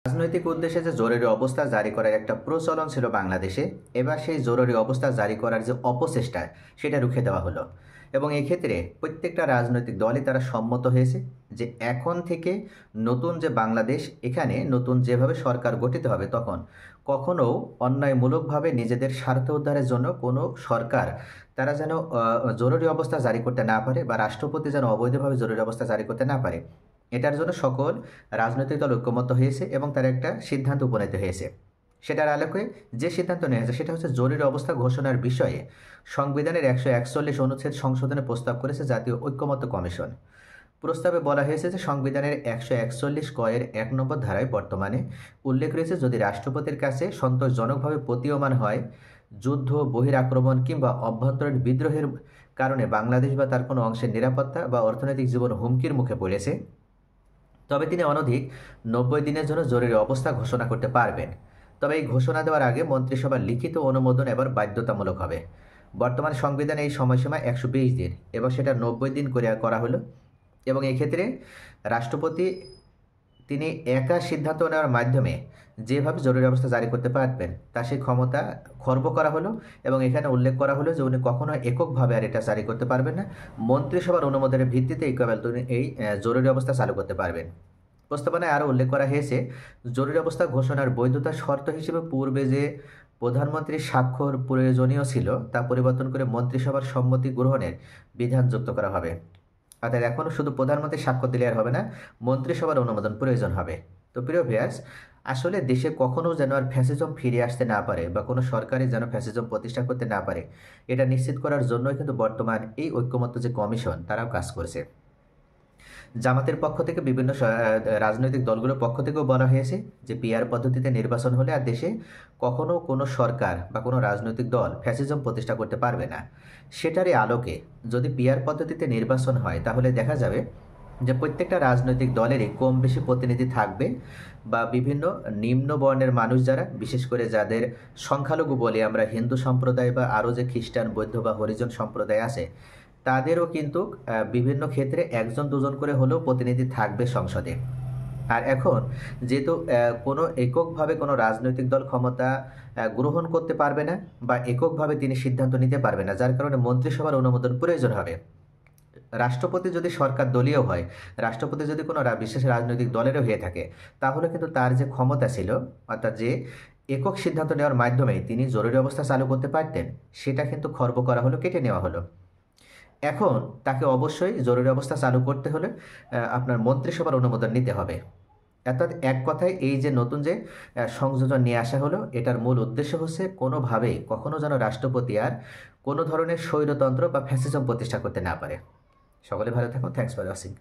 রাজনৈতিক উদ্দেশ্যে যে জরুরি অবস্থা জারি করার একটা প্রচলন ছিল বাংলাদেশে, এবার সেই জরুরি অবস্থা জারি করার যে অপচেষ্টা সেটা রুখে দেওয়া হলো। এবং এক্ষেত্রে প্রত্যেকটা রাজনৈতিক দলই তারা সম্মত হয়েছে যে এখন থেকে নতুন যে বাংলাদেশ, এখানে নতুন যেভাবে সরকার গঠিত হবে, তখন কখনো অন্যায়মূলকভাবে নিজেদের স্বার্থ উদ্ধারের জন্য কোনো সরকার তারা যেন জরুরি অবস্থা জারি করতে না পারে, বা রাষ্ট্রপতি যেন অবৈধভাবে জরুরি অবস্থা জারি করতে না পারে। এটার জন্য সকল রাজনৈতিক দল ঐক্যমত্য হয়েছে এবং তার একটা সিদ্ধান্ত উপনীত হয়েছে। সেটার আলোকে যে সিদ্ধান্ত নেওয়া হয়েছে সেটা হচ্ছে জরুরি অবস্থা ঘোষণার বিষয়ে সংবিধানের 141 অনুচ্ছেদ সংশোধনের প্রস্তাব করেছে জাতীয় ঐক্যমত্য কমিশন। প্রস্তাবে বলা হয়েছে যে সংবিধানের 141 ক-এর 1 নম্বর ধারায় বর্তমানে উল্লেখ রয়েছে, যদি রাষ্ট্রপতির কাছে সন্তোষজনকভাবে প্রতীয়মান হয় যুদ্ধ, বহিরাক্রমণ কিংবা অভ্যন্তরীণ বিদ্রোহের কারণে বাংলাদেশ বা তার কোনো অংশের নিরাপত্তা বা অর্থনৈতিক জীবন হুমকির মুখে পড়েছে, তবে তিনি অনধিক 90 দিনের জন্য জরুরি অবস্থা ঘোষণা করতে পারবেন। তবে এই ঘোষণা দেওয়ার আগে মন্ত্রিসভার লিখিত অনুমোদন এবার বাধ্যতামূলক হবে। বর্তমান সংবিধানে এই সময়সীমা 120 দিন, এবং সেটা 90 দিন করে করা হলো। এবং এক্ষেত্রে রাষ্ট্রপতি তিনি একা সিদ্ধান্ত নেওয়ার মাধ্যমে যেভাবে জরুরি অবস্থা জারি করতে পারবেন তা সেই ক্ষমতা খর্ব করা হলো। এবং এখানে উল্লেখ করা হলো যে উনি কখনো এককভাবে আর এটা জারি করতে পারবেন না, মন্ত্রিসভার অনুমোদনের ভিত্তিতে কেবল তিনি এই জরুরি অবস্থা চালু করতে পারবেন। প্রস্তাবনায় আরও উল্লেখ করা হয়েছে, জরুরি অবস্থা ঘোষণার বৈধতার শর্ত হিসেবে পূর্বে যে প্রধানমন্ত্রীর স্বাক্ষর প্রয়োজনীয় ছিল তা পরিবর্তন করে মন্ত্রিসভার সম্মতি গ্রহণের বিধান যুক্ত করা হবে। অর্থাৎ এখনও শুধু প্রধানমন্ত্রীর স্বাক্ষর দিলে আর হবে না, মন্ত্রিসভার অনুমোদন প্রয়োজন হবে। তো প্রিয় ভিউয়ার্স, আসলে দেশে কখনো যেন আর ফ্যাসিজম ফিরে আসতে না পারে বা কোনো সরকারি যেন ফ্যাসিজম প্রতিষ্ঠা করতে না পারে, এটা নিশ্চিত করার জন্যই কিন্তু বর্তমান এই ঐক্যমত্য যে কমিশন তারাও কাজ করছে। জামাতের পক্ষ থেকে বিভিন্ন রাজনৈতিক দলগুলোর পক্ষ থেকেও বলা হয়েছে যে পিআর পদ্ধতিতে নির্বাচন হলে আর দেশে কখনো কোনো সরকার বা কোনো রাজনৈতিক দল ফ্যাসিজম প্রতিষ্ঠা করতে পারবে না। সেটারই আলোকে যদি পিআর পদ্ধতিতে নির্বাচন হয়, তাহলে দেখা যাবে যে প্রত্যেকটা রাজনৈতিক দলেরই কম বেশি প্রতিনিধি থাকবে, বা বিভিন্ন নিম্ন বর্ণের মানুষ যারা, বিশেষ করে যাদের সংখ্যালঘু বলে আমরা হিন্দু সম্প্রদায় বা আরও যে খ্রিস্টান, বৌদ্ধ বা হরিজন সম্প্রদায় আছে, তাদেরও কিন্তু বিভিন্ন ক্ষেত্রে একজন দুজন করে হলেও প্রতিনিধি থাকবে সংসদে। আর এখন যেহেতু কোনো এককভাবে কোনো রাজনৈতিক দল ক্ষমতা গ্রহণ করতে পারবে না বা এককভাবে তিনি সিদ্ধান্ত নিতে পারবে না, যার কারণে মন্ত্রিসভার অনুমোদন প্রয়োজন হবে। রাষ্ট্রপতি যদি সরকার দলীয় হয়, রাষ্ট্রপতি যদি কোনো বিশেষ রাজনৈতিক দলেরও হয়ে থাকে, তাহলে কিন্তু তার যে ক্ষমতা ছিল, অর্থাৎ যে একক সিদ্ধান্ত নেওয়ার মাধ্যমে তিনি জরুরি অবস্থা চালু করতে পারতেন, সেটা কিন্তু খর্ব করা হলো, কেটে নেওয়া হলো। এখন তাকে অবশ্যই জরুরি অবস্থা চালু করতে হলে আপনার মন্ত্রিসভার অনুমোদন নিতে হবে। অর্থাৎ এক কথায় এই যে নতুন যে সংযোজন নিয়ে আসা হলো, এটার মূল উদ্দেশ্য হচ্ছে কোনোভাবেই কখনো যেন রাষ্ট্রপতি আর কোনো ধরনের স্বৈরতন্ত্র বা ফ্যাসিজম প্রতিষ্ঠা করতে না পারে। সকলে ভালো থাকুন। Thanks for watching.